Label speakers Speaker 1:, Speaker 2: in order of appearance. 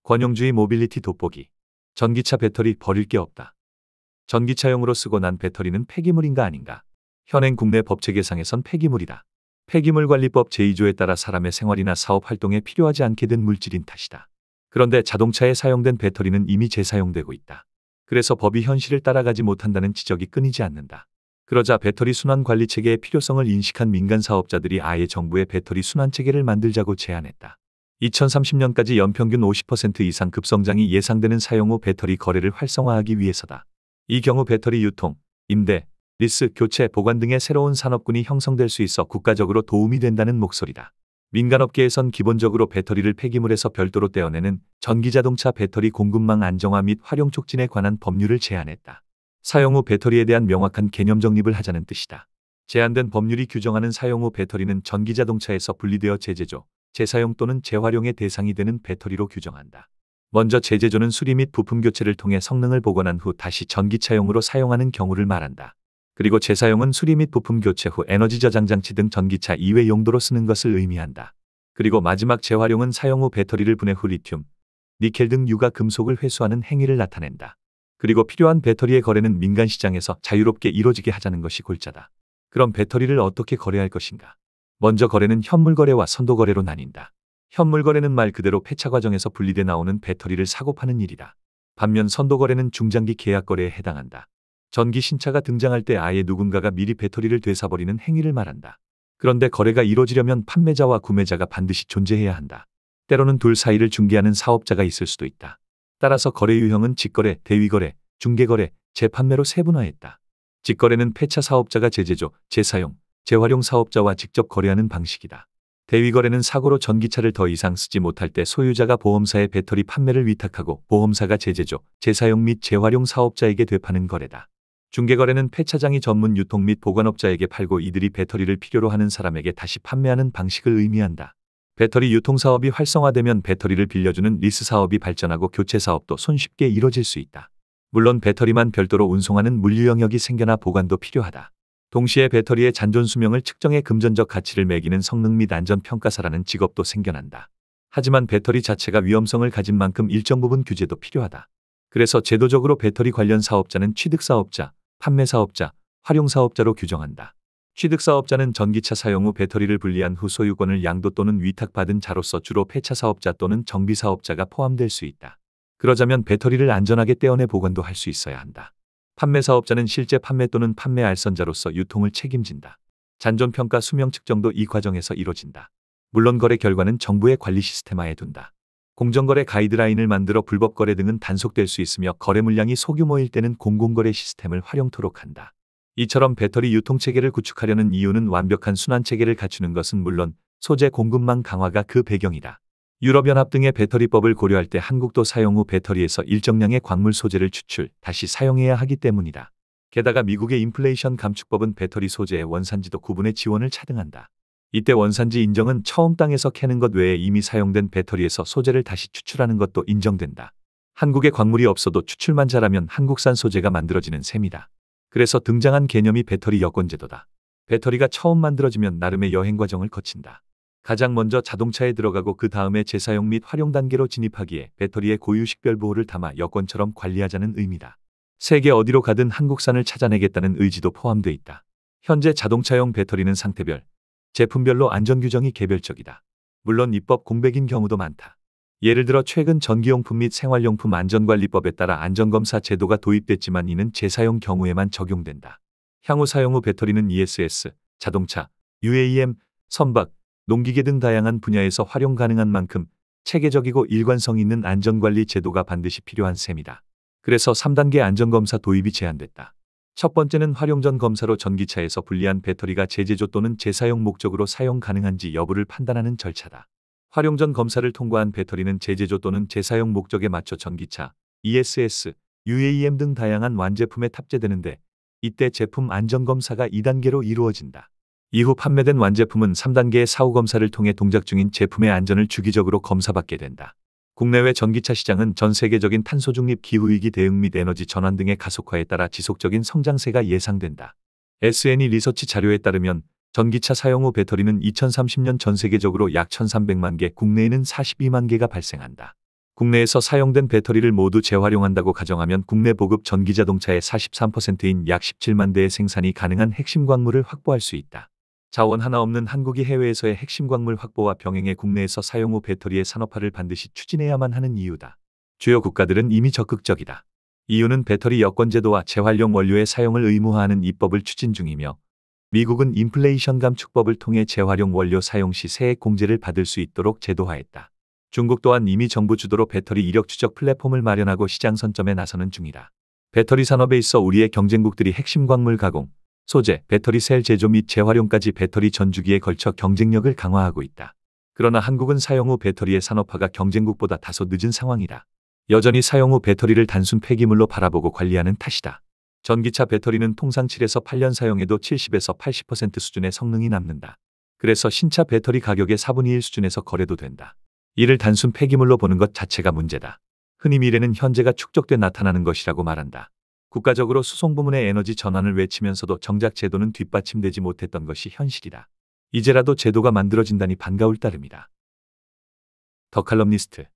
Speaker 1: 권용주의 모빌리티 돋보기. 전기차 배터리 버릴 게 없다. 전기차용으로 쓰고 난 배터리는 폐기물인가 아닌가? 현행 국내 법체계상에선 폐기물이다. 폐기물관리법 제2조에 따라 사람의 생활이나 사업 활동에 필요하지 않게 된 물질인 탓이다. 그런데 자동차에 사용된 배터리는 이미 재사용되고 있다. 그래서 법이 현실을 따라가지 못한다는 지적이 끊이지 않는다. 그러자 배터리 순환 관리 체계의 필요성을 인식한 민간 사업자들이 아예 정부의 배터리 순환 체계를 만들자고 제안했다. 2030년까지 연평균 50% 이상 급성장이 예상되는 사용 후 배터리 거래를 활성화하기 위해서다. 이 경우 배터리 유통, 임대, 리스, 교체, 보관 등의 새로운 산업군이 형성될 수 있어 국가적으로 도움이 된다는 목소리다. 민간업계에선 기본적으로 배터리를 폐기물에서 별도로 떼어내는 전기자동차 배터리 공급망 안정화 및 활용 촉진에 관한 법률을 제안했다. 사용 후 배터리에 대한 명확한 개념 정립을 하자는 뜻이다. 제안된 법률이 규정하는 사용 후 배터리는 전기자동차에서 분리되어 재제조, 재사용 또는 재활용의 대상이 되는 배터리로 규정한다. 먼저 재제조는 수리 및 부품 교체를 통해 성능을 복원한 후 다시 전기차용으로 사용하는 경우를 말한다. 그리고 재사용은 수리 및 부품 교체 후 에너지 저장 장치 등 전기차 이외 용도로 쓰는 것을 의미한다. 그리고 마지막 재활용은 사용 후 배터리를 분해 후 리튬, 니켈 등 유가 금속을 회수하는 행위를 나타낸다. 그리고 필요한 배터리의 거래는 민간 시장에서 자유롭게 이루어지게 하자는 것이 골자다. 그럼 배터리를 어떻게 거래할 것인가? 먼저 거래는 현물 거래와 선도 거래로 나뉜다. 현물 거래는 말 그대로 폐차 과정에서 분리돼 나오는 배터리를 사고 파는 일이다. 반면 선도 거래는 중장기 계약 거래에 해당한다. 전기 신차가 등장할 때 아예 누군가가 미리 배터리를 되사버리는 행위를 말한다. 그런데 거래가 이루어지려면 판매자와 구매자가 반드시 존재해야 한다. 때로는 둘 사이를 중개하는 사업자가 있을 수도 있다. 따라서 거래 유형은 직거래, 대위거래, 중개거래, 재판매로 세분화했다. 직거래는 폐차 사업자가 재제조, 재사용, 재활용 사업자와 직접 거래하는 방식이다. 대위거래는 사고로 전기차를 더 이상 쓰지 못할 때 소유자가 보험사에 배터리 판매를 위탁하고 보험사가 재제조, 재사용 및 재활용 사업자에게 되파는 거래다. 중개거래는 폐차장이 전문 유통 및 보관업자에게 팔고 이들이 배터리를 필요로 하는 사람에게 다시 판매하는 방식을 의미한다. 배터리 유통 사업이 활성화되면 배터리를 빌려주는 리스 사업이 발전하고 교체 사업도 손쉽게 이뤄질 수 있다. 물론 배터리만 별도로 운송하는 물류 영역이 생겨나 보관도 필요하다. 동시에 배터리의 잔존 수명을 측정해 금전적 가치를 매기는 성능 및 안전 평가사라는 직업도 생겨난다. 하지만 배터리 자체가 위험성을 가진 만큼 일정 부분 규제도 필요하다. 그래서 제도적으로 배터리 관련 사업자는 취득사업자, 판매사업자, 활용사업자로 규정한다. 취득사업자는 전기차 사용 후 배터리를 분리한 후 소유권을 양도 또는 위탁받은 자로서 주로 폐차사업자 또는 정비사업자가 포함될 수 있다. 그러자면 배터리를 안전하게 떼어내 보관도 할 수 있어야 한다. 판매사업자는 실제 판매 또는 판매 알선자로서 유통을 책임진다. 잔존평가 수명 측정도 이 과정에서 이뤄진다. 물론 거래 결과는 정부의 관리 시스템하에 둔다. 공정거래 가이드라인을 만들어 불법 거래 등은 단속될 수 있으며 거래 물량이 소규모일 때는 공공거래 시스템을 활용토록 한다. 이처럼 배터리 유통체계를 구축하려는 이유는 완벽한 순환체계를 갖추는 것은 물론 소재 공급망 강화가 그 배경이다. 유럽연합 등의 배터리법을 고려할 때 한국도 사용 후 배터리에서 일정량의 광물 소재를 추출, 다시 사용해야 하기 때문이다. 게다가 미국의 인플레이션 감축법은 배터리 소재의 원산지도 구분의 지원을 차등한다. 이때 원산지 인정은 처음 땅에서 캐는 것 외에 이미 사용된 배터리에서 소재를 다시 추출하는 것도 인정된다. 한국에 광물이 없어도 추출만 잘하면 한국산 소재가 만들어지는 셈이다. 그래서 등장한 개념이 배터리 여권제도다. 배터리가 처음 만들어지면 나름의 여행 과정을 거친다. 가장 먼저 자동차에 들어가고 그 다음에 재사용 및 활용 단계로 진입하기에 배터리의 고유식별 보호를 담아 여권처럼 관리하자는 의미다. 세계 어디로 가든 한국산을 찾아내겠다는 의지도 포함돼 있다. 현재 자동차용 배터리는 상태별, 제품별로 안전규정이 개별적이다. 물론 입법 공백인 경우도 많다. 예를 들어 최근 전기용품 및 생활용품 안전관리법에 따라 안전검사 제도가 도입됐지만 이는 재사용 경우에만 적용된다. 향후 사용 후 배터리는 ESS, 자동차, UAM, 선박, 농기계 등 다양한 분야에서 활용 가능한 만큼 체계적이고 일관성 있는 안전관리 제도가 반드시 필요한 셈이다. 그래서 3단계 안전검사 도입이 제안됐다. 첫 번째는 활용 전 검사로 전기차에서 분리한 배터리가 재제조 또는 재사용 목적으로 사용 가능한지 여부를 판단하는 절차다. 활용 전 검사를 통과한 배터리는 재제조 또는 재사용 목적에 맞춰 전기차, ESS, UAM 등 다양한 완제품에 탑재되는데 이때 제품 안전검사가 2단계로 이루어진다. 이후 판매된 완제품은 3단계의 사후검사를 통해 동작 중인 제품의 안전을 주기적으로 검사받게 된다. 국내외 전기차 시장은 전 세계적인 탄소 중립 기후위기 대응 및 에너지 전환 등의 가속화에 따라 지속적인 성장세가 예상된다. SNE 리서치 자료에 따르면 전기차 사용 후 배터리는 2030년 전 세계적으로 약 1,300만 개, 국내에는 42만 개가 발생한다. 국내에서 사용된 배터리를 모두 재활용한다고 가정하면 국내 보급 전기자동차의 43%인 약 17만 대의 생산이 가능한 핵심 광물을 확보할 수 있다. 자원 하나 없는 한국이 해외에서의 핵심 광물 확보와 병행해 국내에서 사용 후 배터리의 산업화를 반드시 추진해야만 하는 이유다. 주요 국가들은 이미 적극적이다. EU는 배터리 여권 제도와 재활용 원료의 사용을 의무화하는 입법을 추진 중이며 미국은 인플레이션 감축법을 통해 재활용 원료 사용 시 세액 공제를 받을 수 있도록 제도화했다. 중국 또한 이미 정부 주도로 배터리 이력 추적 플랫폼을 마련하고 시장 선점에 나서는 중이다. 배터리 산업에 있어 우리의 경쟁국들이 핵심 광물 가공, 소재, 배터리 셀 제조 및 재활용까지 배터리 전주기에 걸쳐 경쟁력을 강화하고 있다. 그러나 한국은 사용 후 배터리의 산업화가 경쟁국보다 다소 늦은 상황이다. 여전히 사용 후 배터리를 단순 폐기물로 바라보고 관리하는 탓이다. 전기차 배터리는 통상 7에서 8년 사용해도 70에서 80% 수준의 성능이 남는다. 그래서 신차 배터리 가격의 4분의 1 수준에서 거래도 된다. 이를 단순 폐기물로 보는 것 자체가 문제다. 흔히 미래는 현재가 축적돼 나타나는 것이라고 말한다. 국가적으로 수송 부문의 에너지 전환을 외치면서도 정작 제도는 뒷받침되지 못했던 것이 현실이다. 이제라도 제도가 만들어진다니 반가울 따름이다. 더 칼럼니스트